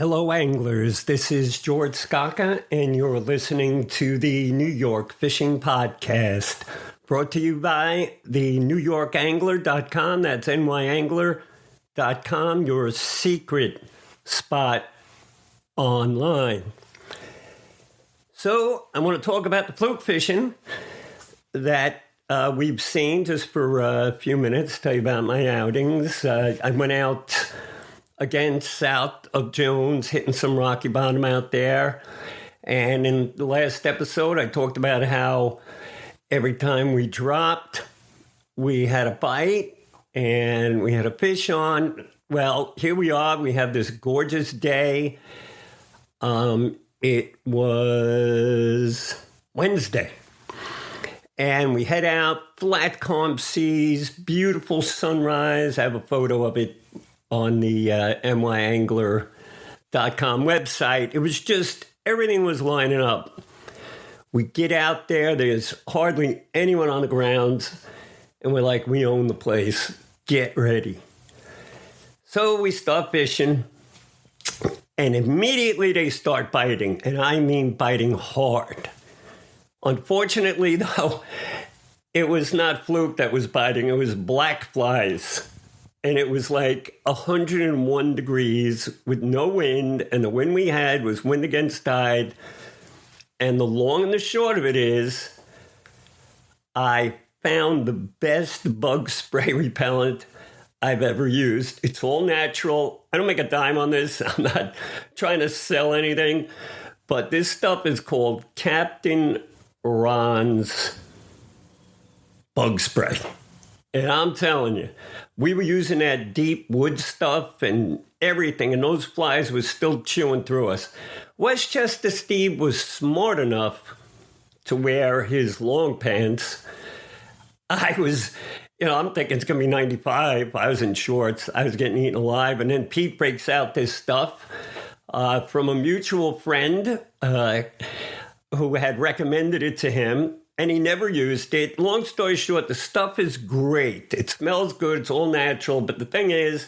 Hello, anglers. This is George Scocca, and you're listening to the New York Fishing Podcast, brought to you by the NewYorkAngler.com. That's NYAngler.com, your secret spot online. So I want to talk about the fluke fishing that we've seen just for a few minutes, tell you about my outings. I went out again south of Jones, hitting some rocky bottom out there. And in the last episode, I talked about how every time we dropped, we had a bite and we had a fish on. Well, here we are. We have this gorgeous day. It was Wednesday. And we head out, flat calm seas, beautiful sunrise. I have a photo of it on the NYAngler.com website. It was just, everything was lining up. We get out there, there's hardly anyone on the grounds, and we're like, we own the place, get ready. So we start fishing, and immediately they start biting, and I mean biting hard. Unfortunately, though, it was not fluke that was biting, it was black flies. And it was like 101 degrees with no wind. And the wind we had was wind against tide. And the long and the short of it is, I found the best bug spray repellent I've ever used. It's all natural. I don't make a dime on this. I'm not trying to sell anything. But this stuff is called Captain Ron's bug spray. And I'm telling you, we were using that deep wood stuff and everything, and those flies were still chewing through us. Westchester Steve was smart enough to wear his long pants. I was, I'm thinking it's going to be 95. I was in shorts. I was getting eaten alive. And then Pete breaks out this stuff from a mutual friend who had recommended it to him. And he never used it. Long story short, the stuff is great. It smells good. It's all natural. But the thing is,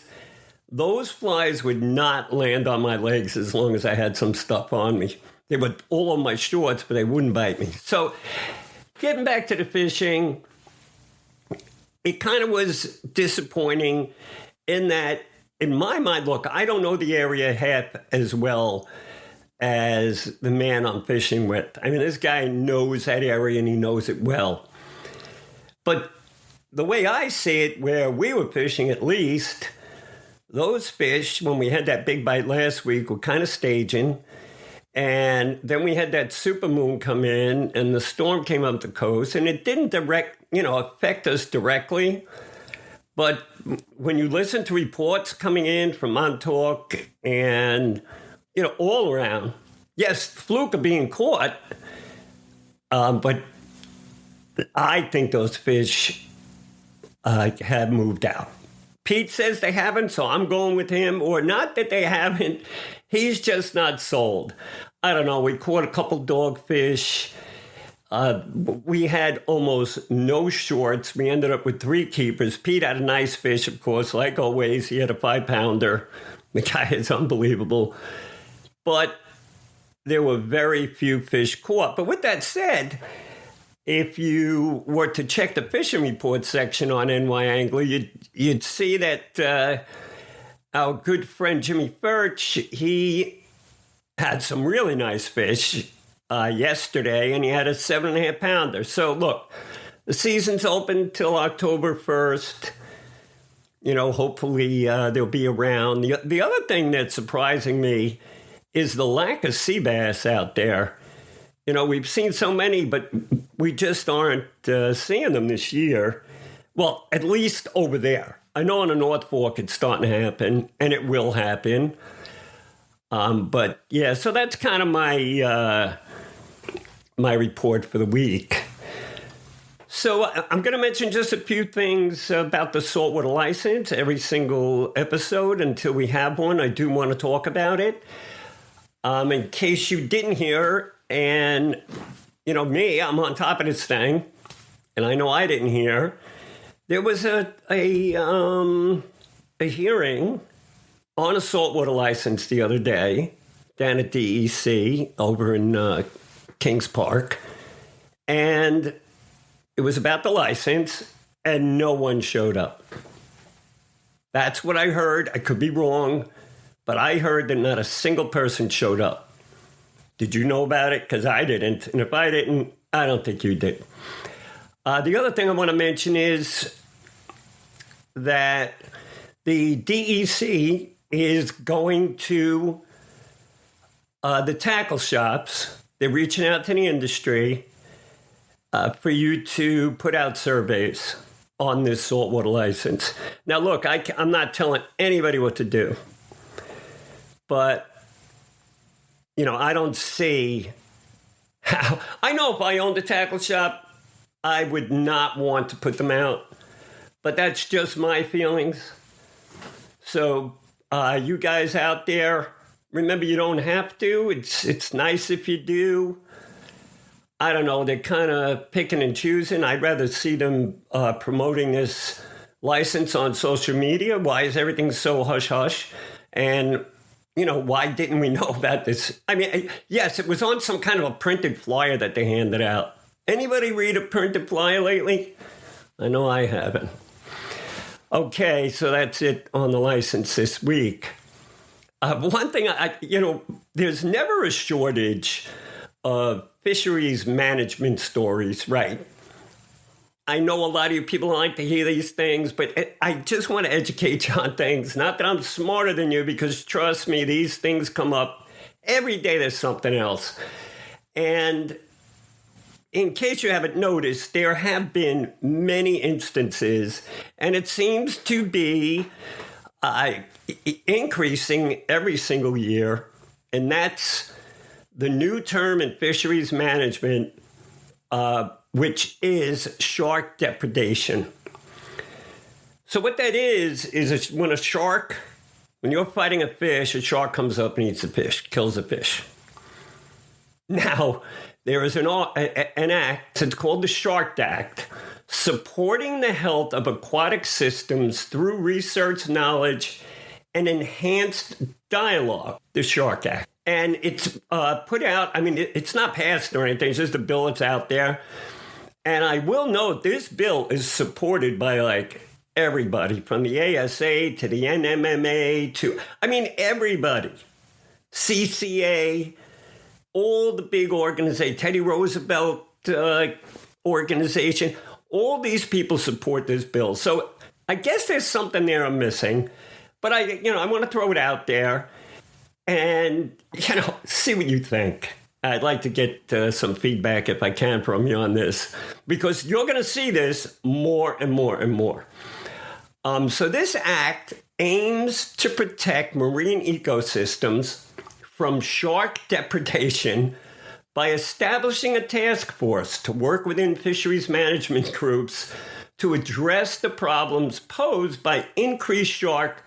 those flies would not land on my legs as long as I had some stuff on me. They were all on my shorts, but they wouldn't bite me. So getting back to the fishing, it kind of was disappointing in that, in my mind, look, I don't know the area half as well as the man I'm fishing with. I mean, this guy knows that area and he knows it well. But the way I see it, where we were fishing at least, those fish, when we had that big bite last week, were kind of staging. And then we had that supermoon come in and the storm came up the coast, and it didn't affect us directly. But when you listen to reports coming in from Montauk and all around. Yes, fluke are being caught, but I think those fish have moved out. Pete says they haven't, so I'm going with him. Or not that they haven't, he's just not sold. I don't know, we caught a couple dogfish. We had almost no shorts. We ended up with 3 keepers. Pete had a nice fish, of course, like always. He had a 5-pounder. The guy is unbelievable. But there were very few fish caught. But with that said, if you were to check the fishing report section on NY Angler, you'd see that our good friend Jimmy Furch, he had some really nice fish yesterday, and he had a 7.5-pounder. So look, the season's open till October 1st. Hopefully they'll be around. The other thing that's surprising me is the lack of sea bass out there. We've seen so many, but we just aren't seeing them this year. Well, at least over there. I know on the North Fork it's starting to happen, and it will happen. But yeah, so that's kind of my report for the week. So I'm going to mention just a few things about the saltwater license every single episode until we have one. I do want to talk about it. In case you didn't hear, and, me, I'm on top of this thing, and I know I didn't hear, there was a hearing on a saltwater license the other day down at DEC over in Kings Park, and it was about the license, and no one showed up. That's what I heard. I could be wrong, but I heard that not a single person showed up. Did you know about it? Because I didn't. And if I didn't, I don't think you did. The other thing I want to mention is that the DEC is going to the tackle shops. They're reaching out to the industry for you to put out surveys on this saltwater license. Now, look, I'm not telling anybody what to do, but, I don't see how. I know if I owned a tackle shop, I would not want to put them out, but that's just my feelings. So, you guys out there, remember, you don't have to. It's nice if you do. I don't know, they're kind of picking and choosing. I'd rather see them promoting this license on social media. Why is everything so hush-hush? And, why didn't we know about this? I mean, yes, it was on some kind of a printed flyer that they handed out. Anybody read a printed flyer lately? I know I haven't. Okay, so that's it on the license this week. One thing, there's never a shortage of fisheries management stories, right? I know a lot of you people like to hear these things, but I just want to educate you on things. Not that I'm smarter than you, because trust me, these things come up every day. There's something else. And in case you haven't noticed, there have been many instances, and it seems to be increasing every single year, and that's the new term in fisheries management, which is shark depredation. So what that is when you're fighting a fish, a shark comes up and eats the fish, kills the fish. Now, there is an act, it's called the Shark Act, supporting the health of aquatic systems through research, knowledge, and enhanced dialogue, the Shark Act. And it's put out, it's not passed or anything, it's just a bill that's out there. And I will note this bill is supported by everybody, from the ASA to the NMMA to, everybody. CCA, all the big organizations, Teddy Roosevelt organization, all these people support this bill. So I guess there's something there I'm missing, but I want to throw it out there and, see what you think. I'd like to get some feedback, if I can, from you on this, because you're going to see this more and more and more. So this act aims to protect marine ecosystems from shark depredation by establishing a task force to work within fisheries management groups to address the problems posed by increased shark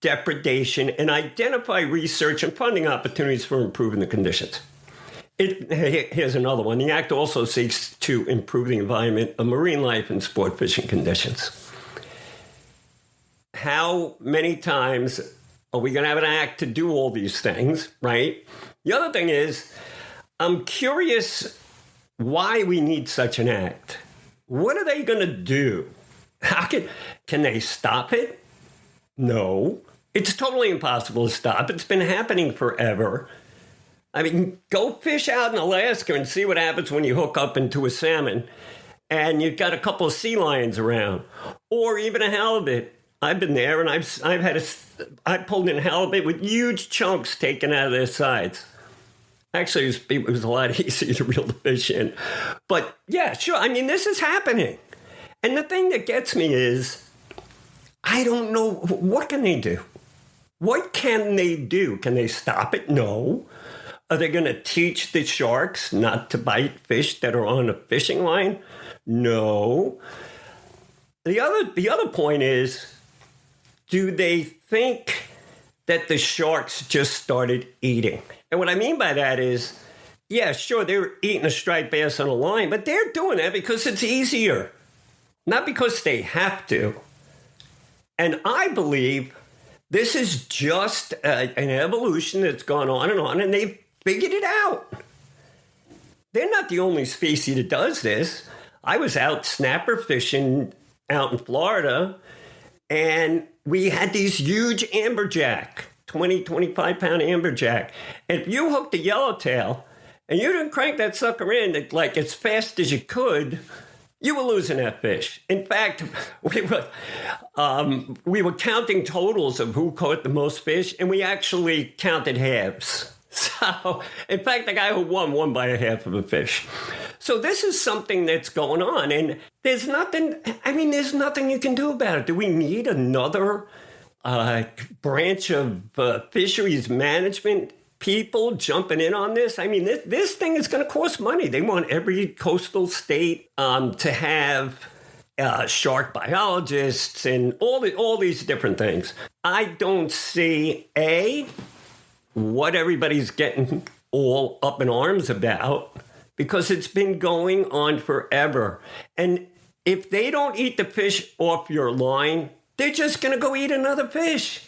depredation and identify research and funding opportunities for improving the conditions. Here's another one. The act also seeks to improve the environment of marine life and sport fishing conditions. How many times are we going to have an act to do all these things, right? The other thing is, I'm curious why we need such an act. What are they going to do? Can they stop it? No. It's totally impossible to stop. It's been happening forever. Go fish out in Alaska and see what happens when you hook up into a salmon and you've got a couple of sea lions around, or even a halibut. I've been there, and I pulled in halibut with huge chunks taken out of their sides. Actually, it was a lot easier to reel the fish in. But yeah, sure. This is happening. And the thing that gets me is, I don't know, what can they do? What can they do? Can they stop it? No. Are they going to teach the sharks not to bite fish that are on a fishing line? No. The other point is, do they think that the sharks just started eating? And what I mean by that is, yeah, sure, they're eating a striped bass on a line, but they're doing that because it's easier, not because they have to. And I believe This is just an evolution that's gone on, and they've figured it out. They're not the only species that does this. I was out snapper fishing out in Florida, and we had these huge amberjack, 20, 25-pound amberjack. And if you hooked a yellowtail and you didn't crank that sucker in like as fast as you could, you were losing that fish. In fact, we were counting totals of who caught the most fish, and we actually counted halves. So, in fact, the guy who won by a half of a fish. So this is something that's going on, and there's nothing you can do about it. Do we need another branch of fisheries management people jumping in on this? I mean, this thing is going to cost money. They want every coastal state to have shark biologists and all these different things. I don't see, what everybody's getting all up in arms about, because it's been going on forever. And if they don't eat the fish off your line, they're just going to go eat another fish.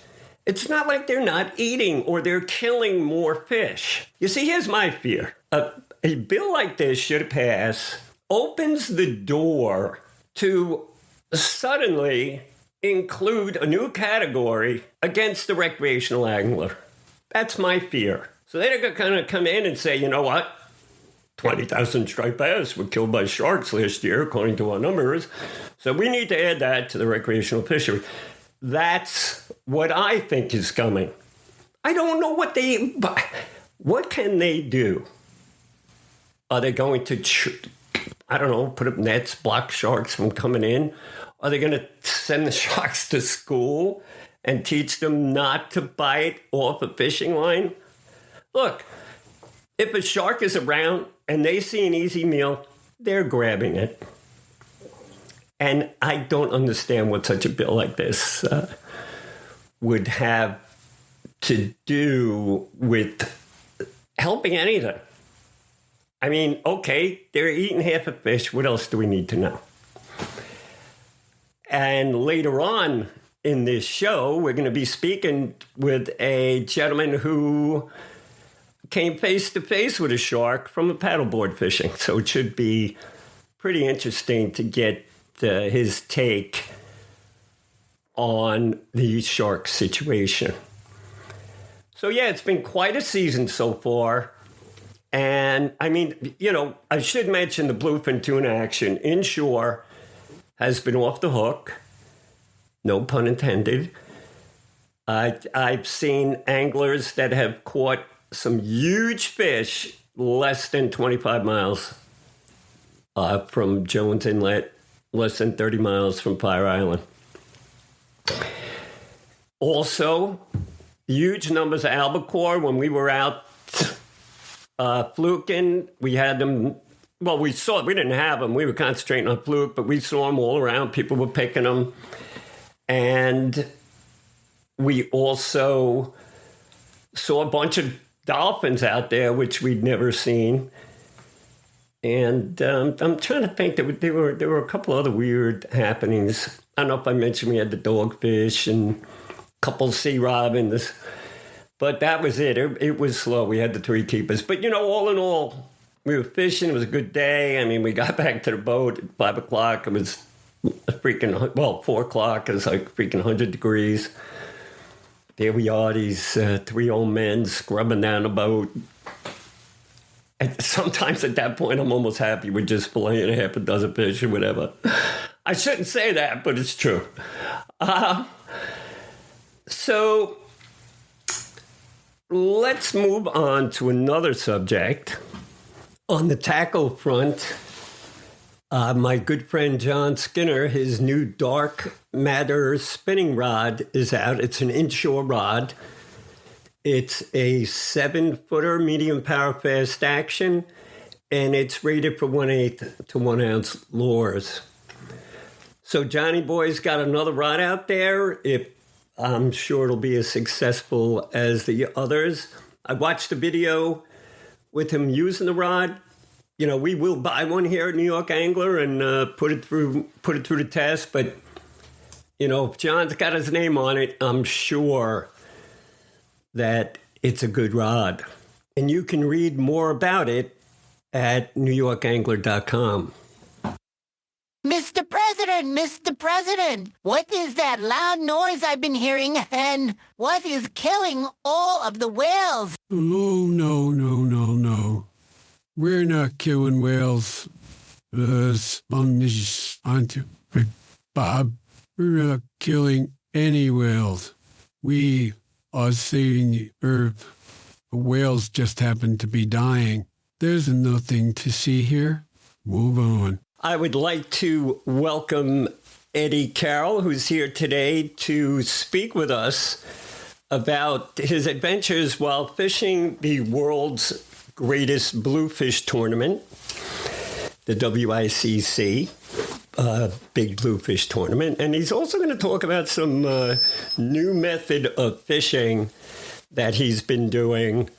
It's not like they're not eating or they're killing more fish. You see, here's my fear. A bill like this should pass, opens the door to suddenly include a new category against the recreational angler. That's my fear. So they're going to kind of come in and say, you know what? 20,000 striped bass were killed by sharks last year, according to our numbers. So we need to add that to the recreational fishery. That's what I think is coming. I don't know what can they do? Are they going to, put up nets, block sharks from coming in? Are they going to send the sharks to school and teach them not to bite off a fishing line? Look, if a shark is around and they see an easy meal, they're grabbing it. And I don't understand what such a bill like this would have to do with helping anything. I mean, okay, they're eating half a fish. What else do we need to know? And later on in this show, we're going to be speaking with a gentleman who came face to face with a shark from a paddleboard fishing. So it should be pretty interesting to get his take on the shark situation. So yeah, it's been quite a season so far. And I mean, I should mention the bluefin tuna action inshore has been off the hook. No pun intended. I've seen anglers that have caught some huge fish less than 25 miles from Jones Inlet, less than 30 miles from Fire Island. Also, huge numbers of albacore. When we were out fluking, we had them. Well, we didn't have them. We were concentrating on fluke, but we saw them all around. People were picking them. And we also saw a bunch of dolphins out there, which we'd never seen. And I'm trying to think, there were a couple other weird happenings. I don't know if I mentioned we had the dogfish and a couple sea robins. But that was it. It was slow. We had the three keepers. But, all in all, we were fishing. It was a good day. I mean, we got back to the boat at 5 o'clock. It was 4 o'clock. It was like freaking 100 degrees. There we are, these three old men scrubbing down the boat. And sometimes at that point, I'm almost happy with just filleting half a dozen fish or whatever. I shouldn't say that, but it's true. So let's move on to another subject. On the tackle front, my good friend John Skinner, his new dark matter spinning rod is out. It's an inshore rod. It's a 7-footer medium power fast action, and it's rated for 1/8 to 1 ounce lures. So Johnny Boy's got another rod out there. I'm sure it'll be as successful as the others. I watched a video with him using the rod. We will buy one here at New York Angler and put it through the test. But if John's got his name on it, I'm sure that it's a good rod. And you can read more about it at newyorkangler.com. Mr. President, what is that loud noise I've been hearing, and what is killing all of the whales? Oh, no. We're not killing whales. Bob, we're not killing any whales. We are saving the earth. The whales just happen to be dying. There's nothing to see here. Move on. I would like to welcome Eddie Carroll, who's here today to speak with us about his adventures while fishing the world's greatest bluefish tournament, the WICC, Big Bluefish Tournament. And he's also going to talk about some new method of fishing that he's been doing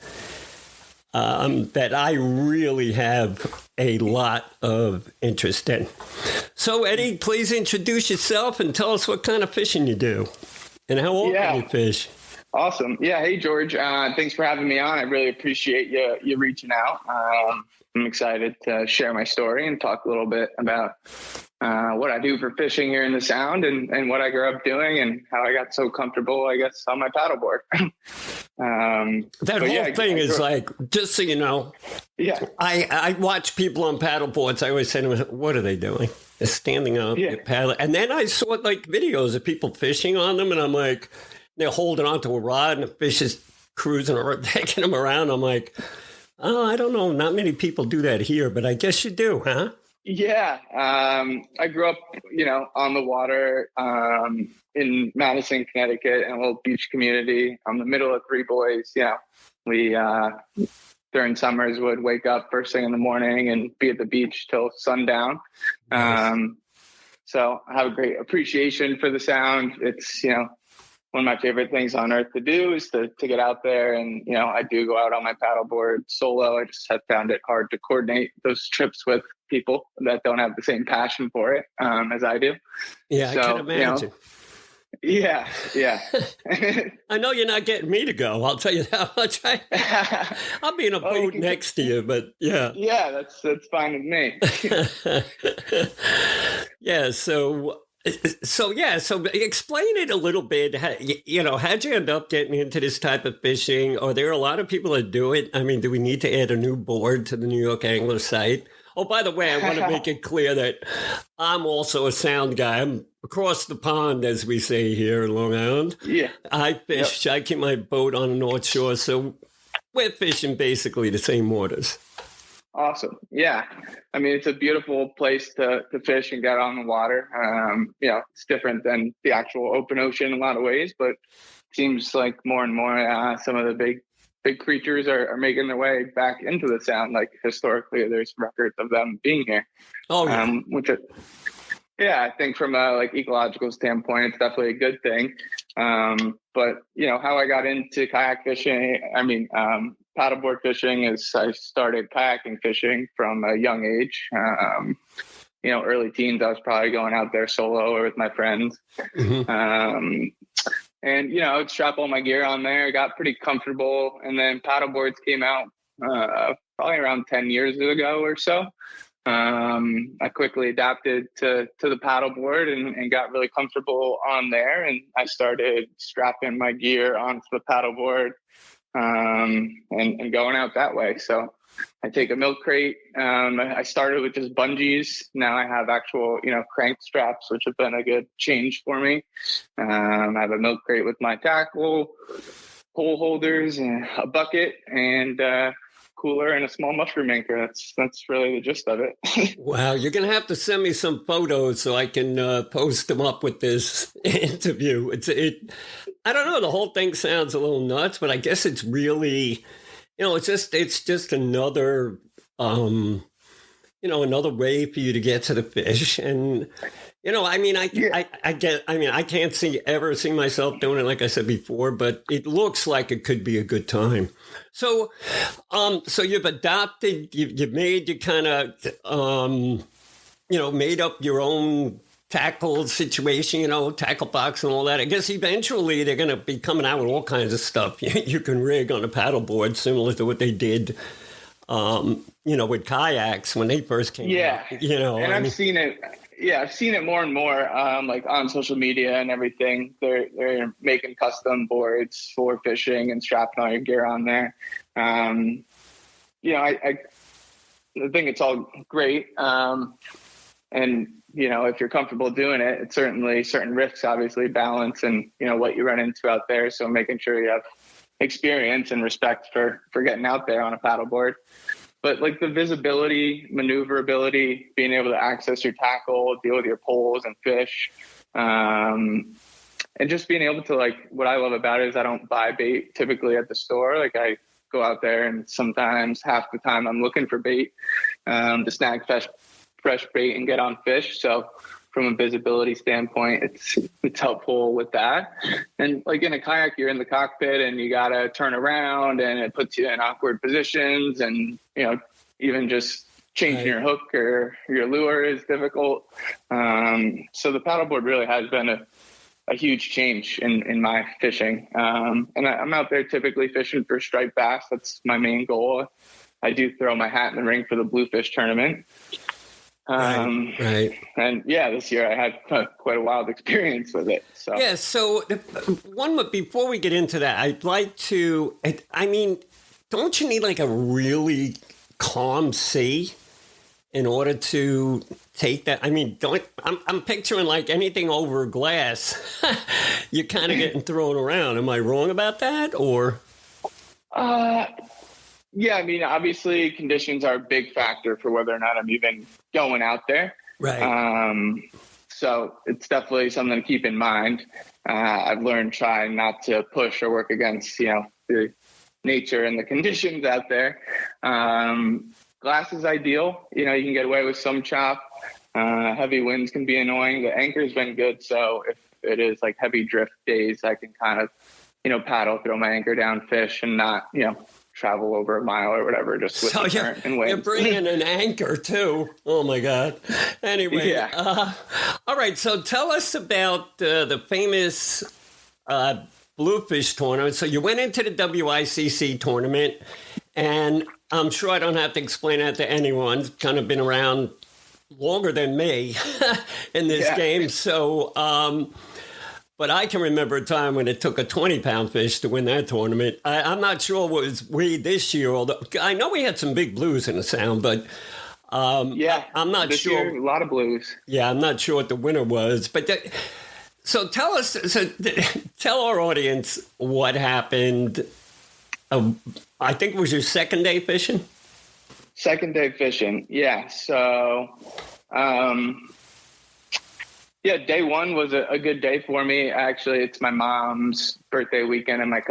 that I really have a lot of interest in. So, Eddie, please introduce yourself and tell us what kind of fishing you do and how often you fish. Awesome. Yeah. Hey, George. Thanks for having me on. I really appreciate you reaching out. I'm excited to share my story and talk a little bit about what I do for fishing here in the Sound and what I grew up doing and how I got so comfortable, I guess, on my paddleboard. That whole thing is like, just so you know, I watch people on paddleboards. I always say to them, what are they doing? They're standing up, paddling. And then I saw like videos of people fishing on them, and I'm like, they're holding onto a rod and the fish is cruising or taking them around. I'm like, oh, I don't know. Not many people do that here, but I guess you do, huh? Yeah. I grew up, on the water in Madison, Connecticut, in a little beach community. I'm the middle of three boys. We during summers would wake up first thing in the morning and be at the beach till sundown. Nice. So I have a great appreciation for the Sound. It's, one of my favorite things on earth to do is to get out there. And, I do go out on my paddleboard solo. I just have found it hard to coordinate those trips with people that don't have the same passion for it as I do. Yeah, so, I can imagine. Yeah. I know you're not getting me to go. I'll tell you that much. I'll be in a boat next to you, but yeah. Yeah, that's fine with me. Yeah, so explain it a little bit. How'd you end up getting into this type of fishing? Are there a lot of people that do it? I mean, do we need to add a new board to the New York Angler site? Oh, by the way, I want to make it clear that I'm also a Sound guy. I'm across the pond, as we say here in Long Island. Yeah. I fish. Yep. I keep my boat on the North Shore, so we're fishing basically the same waters. Awesome. Yeah. I mean, it's a beautiful place to fish and get on the water. It's different than the actual open ocean in a lot of ways, but it seems like more and more some of the big creatures are making their way back into the Sound. Like historically, there's records of them being here. Oh, yeah. I think from a ecological standpoint, it's definitely a good thing. But how I got into kayak fishing, paddleboard fishing is I started kayaking fishing from a young age. Early teens, I was probably going out there solo or with my friends. Mm-hmm. And, I would strap all my gear on there, got pretty comfortable. And then paddleboards came out probably around 10 years ago or so. I quickly adapted to the paddleboard and got really comfortable on there. And I started strapping my gear onto the paddleboard and going out that way. So I take a milk crate. I started with just bungees. Now I have actual, crank straps, which have been a good change for me. I have a milk crate with my tackle, pole holders, and a bucket, and cooler and a small mushroom anchor. That's really the gist of it. Wow, you're gonna have to send me some photos so I can post them up with this interview. I don't know. The whole thing sounds a little nuts, but I guess it's really, it's just another, another way for you to get to the fish. And, I can't ever see myself doing it, like I said before, but it looks like it could be a good time. So, you've adopted, you've made, you kind of, made up your own tackle situation, you know, tackle box and all that. I guess eventually they're going to be coming out with all kinds of stuff you can rig on a paddleboard, similar to what they did, you know, with kayaks when they first came out. You know, and I've seen it. Yeah, I've seen it more and more, like on social media and everything. They're making custom boards for fishing and strapping all your gear on there. You know, I think it's all great. And, you know, if you're comfortable doing it, it's certainly certain risks, obviously, balance and, you know, what you run into out there. So making sure you have experience and respect for getting out there on a paddleboard. But like the visibility, maneuverability, being able to access your tackle, deal with your poles and fish, and just being able to, like, what I love about it is I don't buy bait typically at the store. Like I go out there and sometimes half the time I'm looking for bait to snag fresh bait and get on fish. So from a visibility standpoint, it's helpful with that. And like in a kayak, you're in the cockpit and you got to turn around and it puts you in awkward positions. And, you know, even just changing your hook or your lure is difficult. So the paddleboard really has been a huge change in my fishing. And I'm out there typically fishing for striped bass. That's my main goal. I do throw my hat in the ring for the bluefish tournament. Right. And yeah, this year I had quite a wild experience with it. So yeah. So before we get into that, I'd like to. I mean, don't you need like a really calm sea in order to take that? I mean, I'm picturing like anything over glass, you're kind of getting thrown around. Am I wrong about that, or? Yeah, I mean, obviously conditions are a big factor for whether or not I'm even going out there. Right. So it's definitely something to keep in mind. I've learned trying not to push or work against, you know, the nature and the conditions out there. Glass is ideal. You know, you can get away with some chop. Heavy winds can be annoying. The anchor's been good. So if it is like heavy drift days, I can kind of, you know, paddle, throw my anchor down, fish, and not, you know, travel over a mile or whatever, just with the current and wind. You're bringing an anchor too. Oh my God. Anyway, yeah. All right. So tell us about the famous bluefish tournament. So you went into the WICC tournament, and I'm sure I don't have to explain that to anyone. It's kind of been around longer than me in this game. So, but I can remember a time when it took a 20-pound fish to win that tournament. I'm not sure what was weighed this year, although I know we had some big blues in the Sound, but I'm not this sure. Year, a lot of blues. Yeah, I'm not sure what the winner was. But so tell us, tell our audience what happened. I think it was your second day fishing? Second day fishing, yeah. So, day one was a good day for me. Actually, it's my mom's birthday weekend and my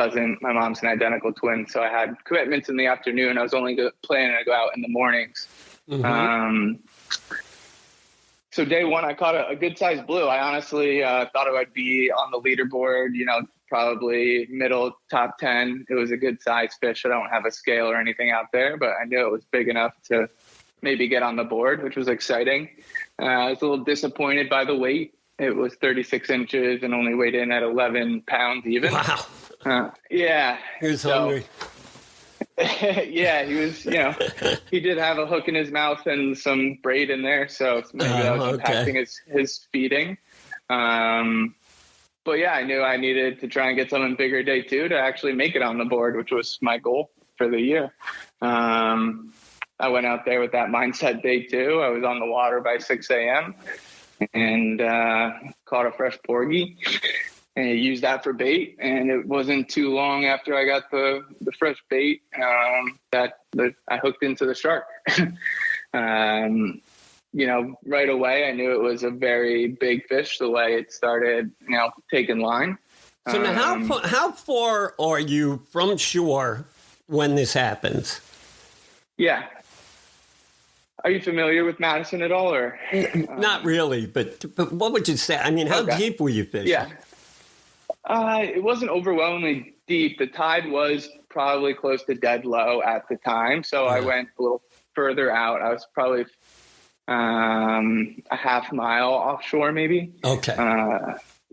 mom's an identical twin. So I had commitments in the afternoon. I was only planning to go out in the mornings. Mm-hmm. So day one, I caught a good sized blue. I honestly thought it would be on the leaderboard, you know, probably middle top 10. It was a good sized fish. I don't have a scale or anything out there, but I knew it was big enough to maybe get on the board, which was exciting. I was a little disappointed by the weight. It was 36 inches and only weighed in at 11 pounds even. Wow. Yeah. He was hungry. Yeah, he was, you know, he did have a hook in his mouth and some braid in there. So maybe that was impacting his feeding. But yeah, I knew I needed to try and get something bigger day two to actually make it on the board, which was my goal for the year. I went out there with that mindset day two. I was on the water by 6 a.m. and caught a fresh porgy and used that for bait. And it wasn't too long after I got the fresh bait that I hooked into the shark. You know, right away, I knew it was a very big fish the way it started, you know, taking line. So now how far are you from shore when this happens? Yeah. Are you familiar with Madison at all, or? Not really, but what would you say? I mean, how deep were you fishing? Yeah. It wasn't overwhelmingly deep. The tide was probably close to dead low at the time, so I went a little further out. I was probably a half mile offshore, maybe. Okay.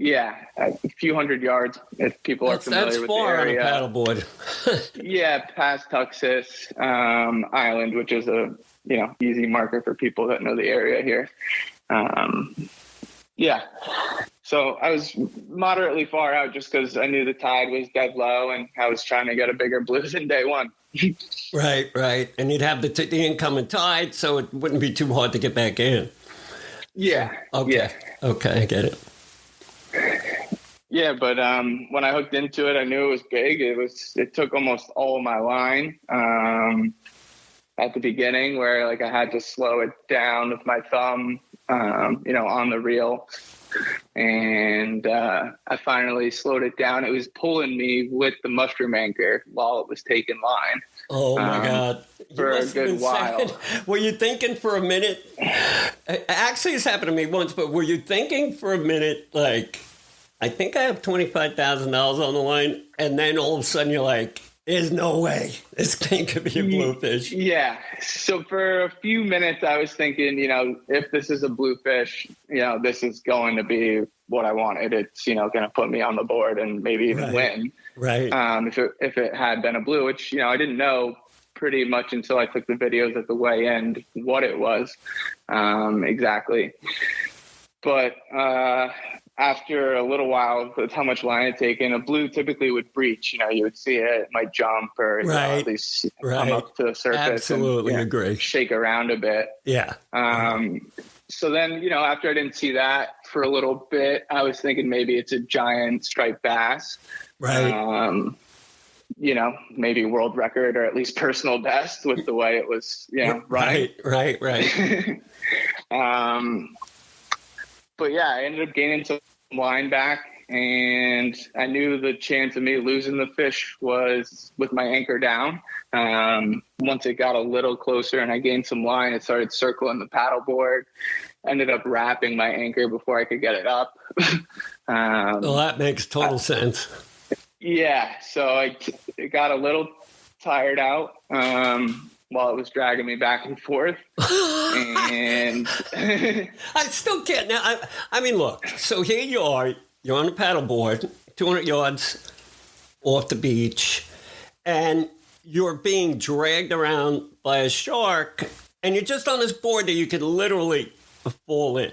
Yeah, a few hundred yards if people are familiar with the area. That's far on a paddleboard. Yeah, past Tuxas Island, which is a easy marker for people that know the area here. Yeah, so I was moderately far out just because I knew the tide was dead low, and I was trying to get a bigger blue than day one. Right, and you'd have the incoming tide, so it wouldn't be too hard to get back in. Yeah. Okay. Yeah. Okay, I get it. Yeah, but when I hooked into it, I knew it was big. It took almost all of my line at the beginning, where like I had to slow it down with my thumb, on the reel, and I finally slowed it down. It was pulling me with the mushroom anchor while it was taking line. Oh my God! For a good while. Were you thinking for a minute? Actually, it's happened to me once. But were you thinking for a minute, like, I think I have $25,000 on the line, and then all of a sudden you're like, "There's no way this thing could be a bluefish." Yeah. So for a few minutes, I was thinking, if this is a bluefish, this is going to be what I wanted. It's going to put me on the board and maybe even win. Right. If it had been a blue, which I didn't know pretty much until I took the videos at the weigh in what it was exactly. But after a little while, with how much line it taken, a blue typically would breach. You would see it might jump or at least come up to the surface. Absolutely agree. Shake around a bit. Yeah. So then, after I didn't see that for a little bit, I was thinking maybe it's a giant striped bass. Right. Maybe world record or at least personal best with the way it was, running. Right. But yeah, I ended up gaining some line back, and I knew the chance of me losing the fish was with my anchor down. Once it got a little closer and I gained some line, it started circling the paddleboard. Ended up wrapping my anchor before I could get it up. Well, that makes total sense. Yeah, so it got a little tired out while it was dragging me back and forth. And I still can't now. I mean, look, so here you are. You're on a paddleboard, 200 yards off the beach, and you're being dragged around by a shark, and you're just on this board that you could literally fall in,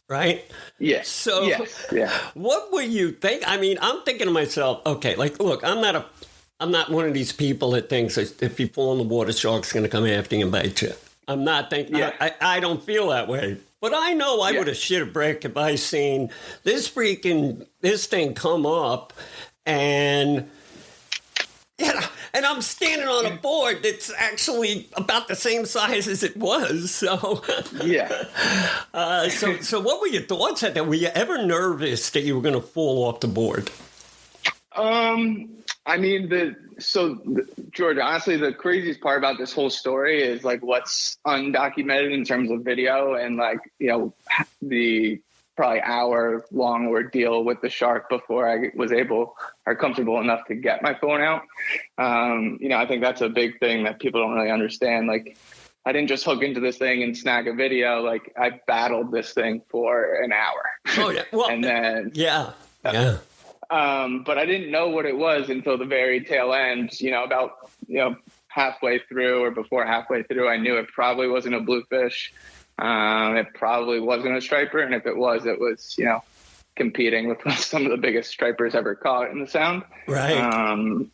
right? Yes. So yeah. What were you think? I mean, I'm thinking to myself, okay, like, look, I'm not one of these people that thinks that if you fall in the water, shark's going to come after you and bite you. I'm not thinking. Yeah. I don't feel that way. But I know I would have shit a brick if I seen this thing come up and I'm standing on a board that's actually about the same size as it was. So yeah. So what were your thoughts at that? Were you ever nervous that you were going to fall off the board? I mean, George, honestly, the craziest part about this whole story is like what's undocumented in terms of video and like, the probably hour-long ordeal with the shark before I was comfortable enough to get my phone out. I think that's a big thing that people don't really understand. Like, I didn't just hook into this thing and snag a video. Like, I battled this thing for an hour. Oh, yeah. Well, and then... Yeah. But I didn't know what it was until the very tail end, about halfway through or before halfway through, I knew it probably wasn't a bluefish. It probably wasn't a striper. And if it was, competing with some of the biggest stripers ever caught in the Sound. Right.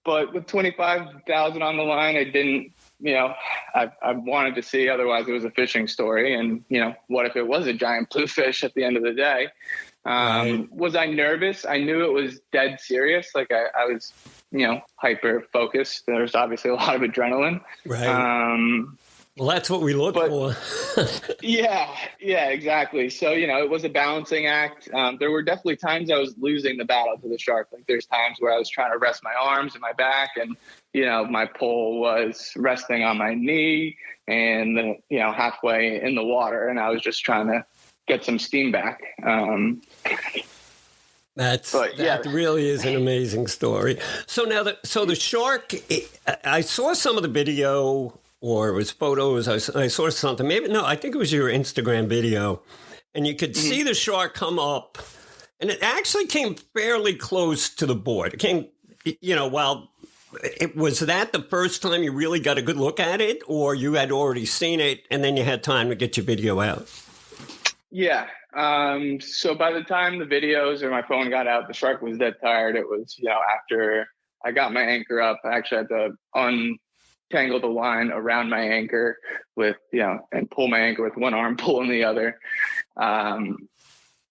But with 25,000 on the line, I didn't, I wanted to see, otherwise it was a fishing story. And, what if it was a giant bluefish at the end of the day? Was I nervous? I knew it was dead serious. Like I was, hyper focused. There's obviously a lot of adrenaline. Right. Well, that's what we look for. Yeah, exactly. So, it was a balancing act. There were definitely times I was losing the battle to the shark. Like there's times where I was trying to rest my arms and my back and, my pole was resting on my knee and, halfway in the water. And I was just trying to get some steam back. That really is an amazing story. So now, the shark, I saw some of the video or it was photos. I saw something. Maybe, no, I think it was your Instagram video. And you could see the shark come up. And it actually came fairly close to the board. It came, while was that the first time you really got a good look at it, or you had already seen it and then you had time to get your video out? Yeah. So by the time the videos or my phone got out, the shark was dead tired. It was, after I got my anchor up, I actually had to untangle the line around my anchor with, and pull my anchor with one arm, pulling the other.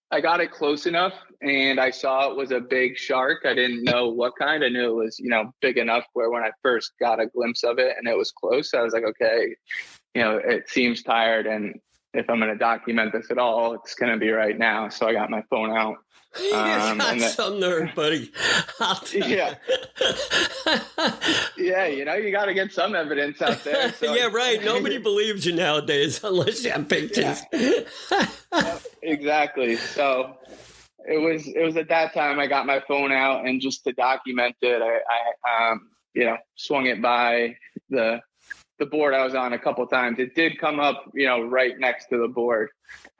I got it close enough and I saw it was a big shark. I didn't know what kind. I knew it was, big enough where when I first got a glimpse of it and it was close, I was like, okay, it seems tired. And if I'm going to document this at all, it's going to be right now. So I got my phone out. That's some nerve, buddy. Yeah. Yeah, you got to get some evidence out there. So yeah, right. Nobody believes you nowadays unless you have pictures. Yeah. Exactly. So it was at that time I got my phone out, and just to document it, I swung it by the board I was on a couple of times. It did come up, right next to the board.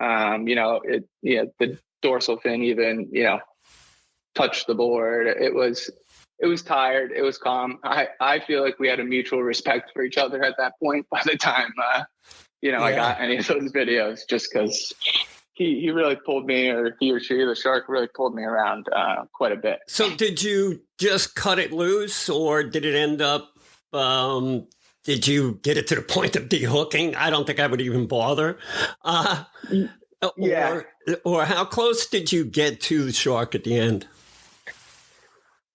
The dorsal fin even, touched the board. It was tired. It was calm. I feel like we had a mutual respect for each other at that point by the time, I got any of those videos, just because he really pulled me, or he or she, the shark really pulled me around quite a bit. So did you just cut it loose, or did it end up, did you get it to the point of dehooking? I don't think I would even bother. Yeah. Or how close did you get to the shark at the end?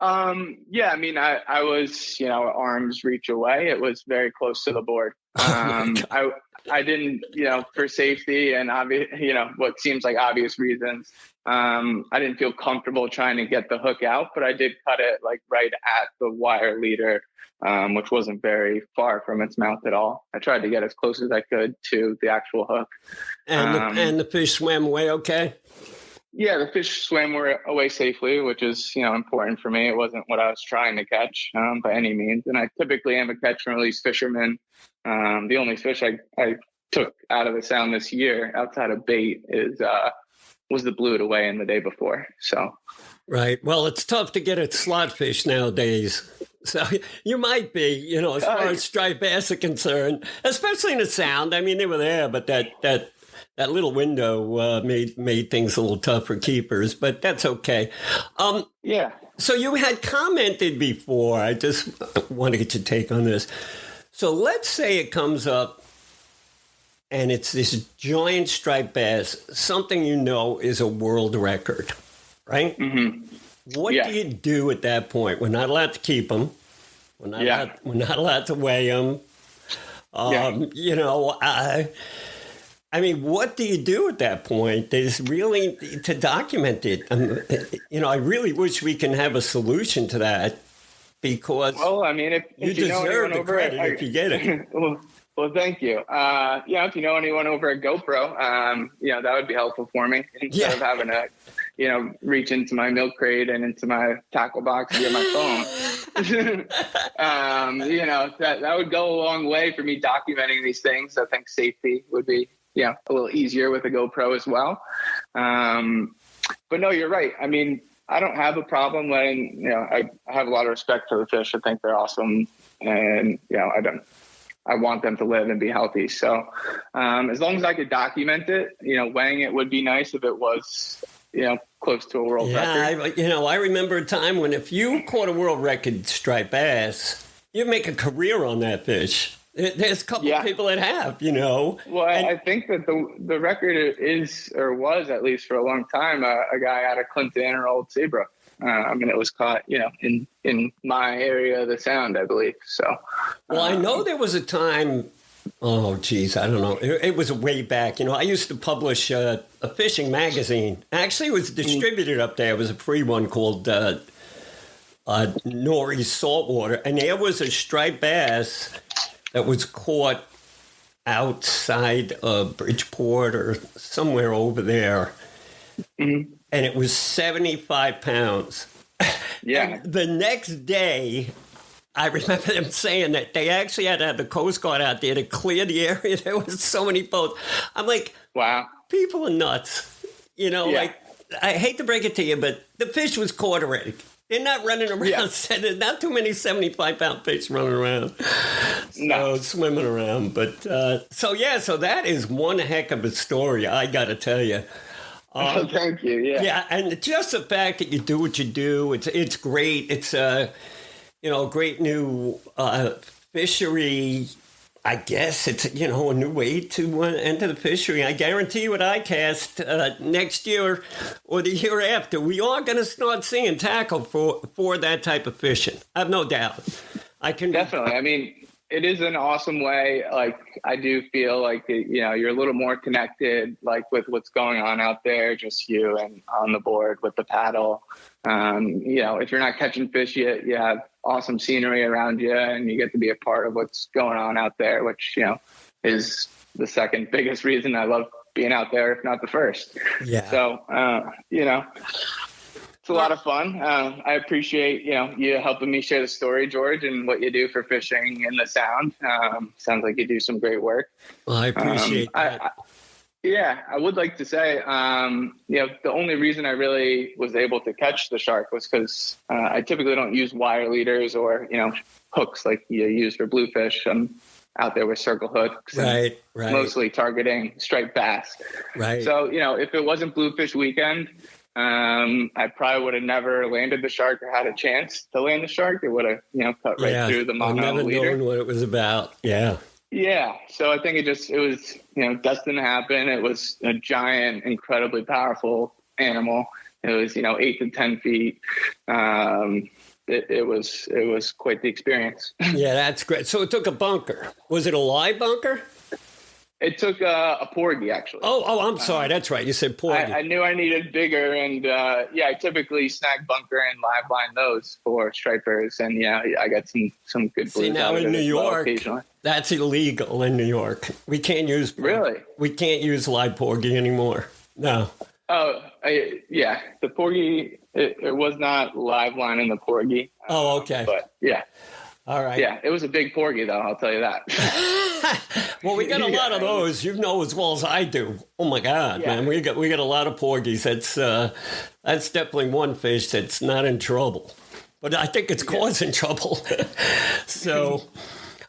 Yeah, I mean, I was, arm's reach away. It was very close to the board. I didn't, for safety and what seems like obvious reasons, I didn't feel comfortable trying to get the hook out, but I did cut it like right at the wire leader, which wasn't very far from its mouth at all. I tried to get as close as I could to the actual hook. And the fish swam away okay? Yeah, the fish swam away safely, which is, important for me. It wasn't what I was trying to catch by any means. And I typically am a catch and release fisherman. The only fish I took out of the sound this year outside of bait was the blue away in the day before. So, right. Well, it's tough to get at slot fish nowadays. So you might be, as far as striped bass are concerned, especially in the sound. I mean, they were there, but that little window made things a little tough for keepers, but that's okay. Yeah. So you had commented before. I just want to get your take on this. So let's say it comes up and it's this giant striped bass, something is a world record, right? Mm-hmm. What do you do at that point? We're not allowed to keep them. We're not allowed to weigh them. I mean, what do you do at that point? There's really to document it. I really wish we can have a solution to that, because if you deserve the credit if you get it. Well, thank you. If you know anyone over at GoPro, that would be helpful for me instead of having to, reach into my milk crate and into my tackle box to get my phone. That would go a long way for me documenting these things. I think safety would be, a little easier with a GoPro as well. But no, you're right. I mean, I don't have a problem letting, I have a lot of respect for the fish. I think they're awesome. And, I want them to live and be healthy. So as long as I could document it, weighing it would be nice if it was, close to a world record. I remember a time when if you caught a world record striped bass, you'd make a career on that fish. There's a couple of people that have, Well, I think that the record is, or was at least for a long time, a guy out of Clinton or Old Saybrook. It was caught, in my area of the sound, I believe. So, well, I know there was a time. Oh, geez, I don't know. It was way back. I used to publish a fishing magazine. Actually, it was distributed up there. It was a free one called Nori's Saltwater, and there was a striped bass that was caught outside of Bridgeport or somewhere over there. Mm-hmm. And it was 75 pounds. Yeah. And the next day, I remember them saying that they actually had to have the Coast Guard out there to clear the area. There was so many boats. I'm like, Wow. people are nuts. You know, Yeah. like, I hate to break it to you, but the fish was caught already. They're not running around. Yeah. There's not too many 75-pound fish running around. No. Swimming around. But, so that is one heck of a story, I got to tell you. Thank you. Yeah. Yeah, and just the fact that you do what you do, it's great. It's a great new fishery. I guess it's a new way to enter the fishery. I guarantee you, at ICAST next year or the year after, we are going to start seeing tackle for that type of fishing. I have no doubt. I can Definitely. I mean, it is an awesome way. Like, I do feel like, you're a little more connected, like with what's going on out there, just you and on the board with the paddle. If you're not catching fish yet, you have awesome scenery around you and you get to be a part of what's going on out there, which, is the second biggest reason I love being out there, if not the first. Yeah. So, it's a lot of fun. I appreciate, you helping me share the story, George, and what you do for fishing in the Sound. Sounds like you do some great work. Well, I appreciate that. I would like to say, the only reason I really was able to catch the shark was because I typically don't use wire leaders or, hooks like you use for bluefish. I'm out there with circle hooks, right. Mostly targeting striped bass. Right. So, if it wasn't bluefish weekend, I probably would have never landed the shark or had a chance to land the shark. It would have, cut right through the mono I've never leader. known what it was about. Yeah. Yeah. So I think it was, destined to happen. It was a giant, incredibly powerful animal. It was, 8 to 10 feet. It was quite the experience. Yeah, that's great. So it took a bunker. Was it a live bunker? It took a porgy, actually. Oh, I'm sorry. That's right. You said porgy. I knew I needed bigger, and I typically snag bunker and live line those for stripers, and I got some good blues. See, now out of in it New as well York, occasionally. That's illegal in New York. We can't use We can't use live porgy anymore. No. Oh, the porgy. It was not live line in the porgy. Oh, okay. But yeah. All right. Yeah, it was a big porgy, though. I'll tell you that. Well, we got a lot of those. You know as well as I do. Oh my God, man, we got a lot of porgies. That's definitely one fish that's not in trouble, but I think it's causing trouble. So,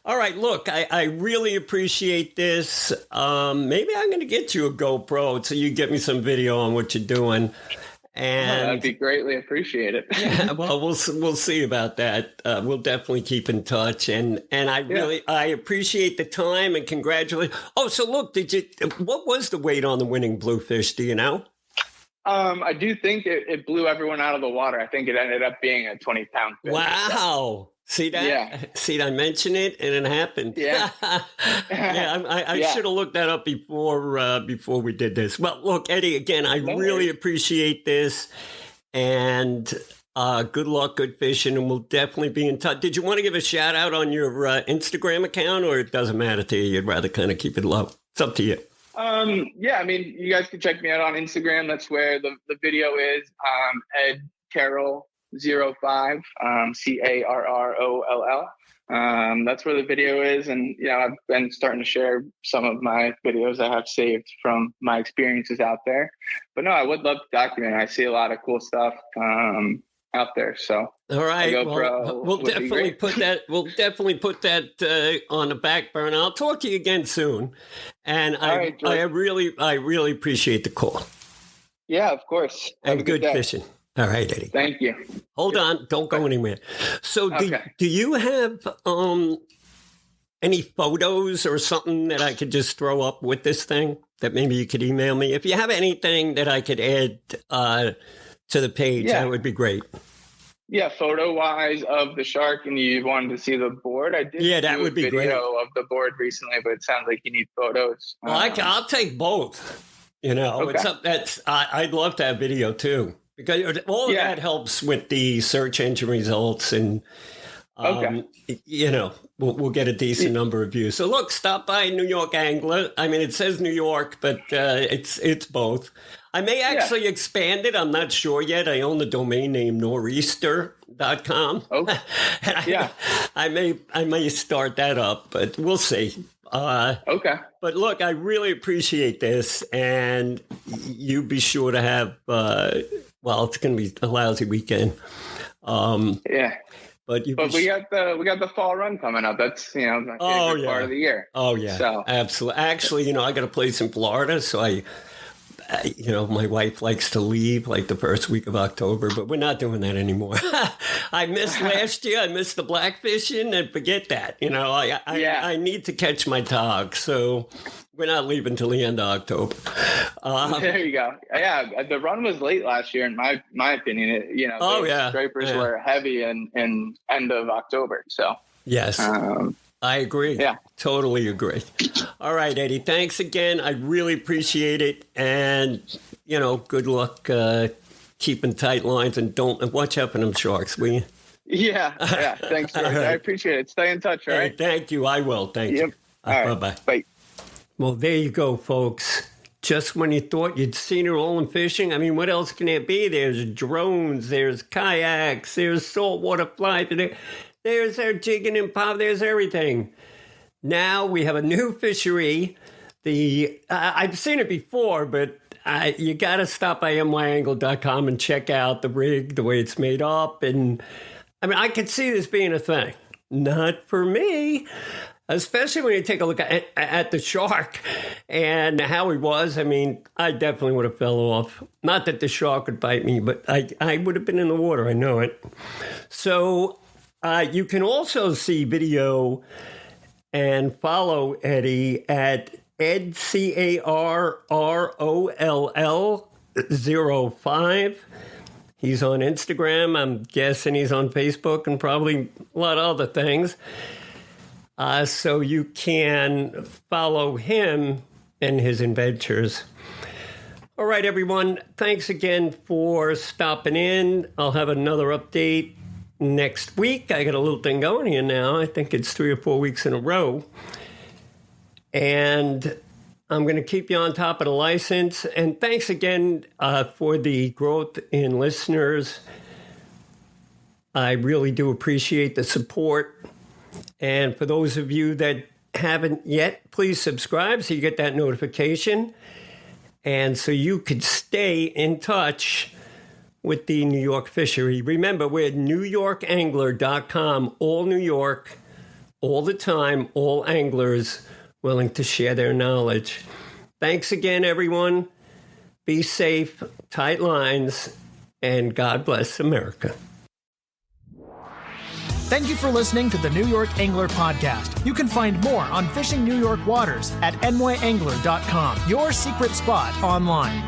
all right, look, I really appreciate this. Maybe I'm going to get you a GoPro so you get me some video on what you're doing. And that'd be greatly appreciated. Yeah, well, we'll see about that. We'll definitely keep in touch, and I appreciate the time and congratulate. Oh, so look, what was the weight on the winning bluefish? Do you know? I do think it blew everyone out of the water. I think it ended up being a 20-pound fish. Wow. See that? Yeah. See, I mentioned it and it happened. Yeah. I should have looked that up before we did this. Well, look, Eddie, again, I really appreciate this, and good luck, good fishing, and we'll definitely be in touch. Did you want to give a shout out on your Instagram account, or it doesn't matter to you? You'd rather kind of keep it low. It's up to you. I mean, you guys can check me out on Instagram. That's where the video is. Ed Carroll 05, CARROLL. That's where the video is. And, I've been starting to share some of my videos I have saved from my experiences out there. But no, I would love to document. I see a lot of cool stuff out there. So all right, we'll definitely put that. We'll definitely put that on the back burner. I'll talk to you again soon. And I really appreciate the call. Yeah, of course. And good fishing. All right, Eddie. Thank you. Hold on. Don't go anywhere. So do you have any photos or something that I could just throw up with this thing that maybe you could email me? If you have anything that I could add to the page, that would be great. Yeah, photo-wise of the shark, and you wanted to see the board. I did that would be great. Video of the board recently, but it sounds like you need photos. Well, I'll take both. I'd love to have video too. Because all of that helps with the search engine results, and Okay. We'll get a decent number of views. So look, stop by New York Angler. I mean, it says New York, but it's both. I may actually expand it. I'm not sure yet. I own the domain name nor'easter.com. Okay. Yeah. I may start that up, but we'll see. Okay. But look, I really appreciate this, and you be sure to have. It's going to be a lousy weekend. Yeah. But we got the fall run coming up. That's my favorite part of the year. Oh yeah. So absolutely. Actually, I got a place in Florida, so my wife likes to leave like the first week of October, but we're not doing that anymore. I missed last year. I missed the blackfishing, and forget that. I need to catch my tog, so we're not leaving till the end of October. There you go. Yeah, the run was late last year, in my opinion. Scrapers were heavy in end of October. So yes. I agree. Yeah. Totally agree. All right, Eddie. Thanks again. I really appreciate it. And, good luck keeping tight lines, and don't watch out for them sharks, will you? Yeah. Thanks, George. Right. I appreciate it. Stay in touch, all right? Hey, thank you. I will. Thank you. All right. Bye-bye. Bye. Well, there you go, folks. Just when you thought you'd seen it all in fishing, I mean, what else can there be? There's drones, there's kayaks, there's saltwater fly. There's our jigging and pop. There's everything. Now we have a new fishery. I've seen it before, but you got to stop by nyangler.com and check out the rig, the way it's made up. And I mean, I could see this being a thing. Not for me, especially when you take a look at the shark and how he was. I mean, I definitely would have fell off. Not that the shark would bite me, but I would have been in the water. I know it. So you can also see video and follow Eddie at Ed CARROLL05. He's on Instagram. I'm guessing he's on Facebook and probably a lot of other things. So you can follow him and his adventures. All right, everyone. Thanks again for stopping in. I'll have another update next week. I got a little thing going here now. I think it's 3 or 4 weeks in a row. And I'm going to keep you on top of the license. And thanks again for the growth in listeners. I really do appreciate the support. And for those of you that haven't yet, please subscribe so you get that notification. And so you could stay in touch with the New York fishery. Remember, we're at NewYorkAngler.com. All New York, all the time, all anglers willing to share their knowledge. Thanks again, everyone. Be safe, tight lines, and God bless America. Thank you for listening to the New York Angler Podcast. You can find more on fishing New York waters at nyangler.com, your secret spot online.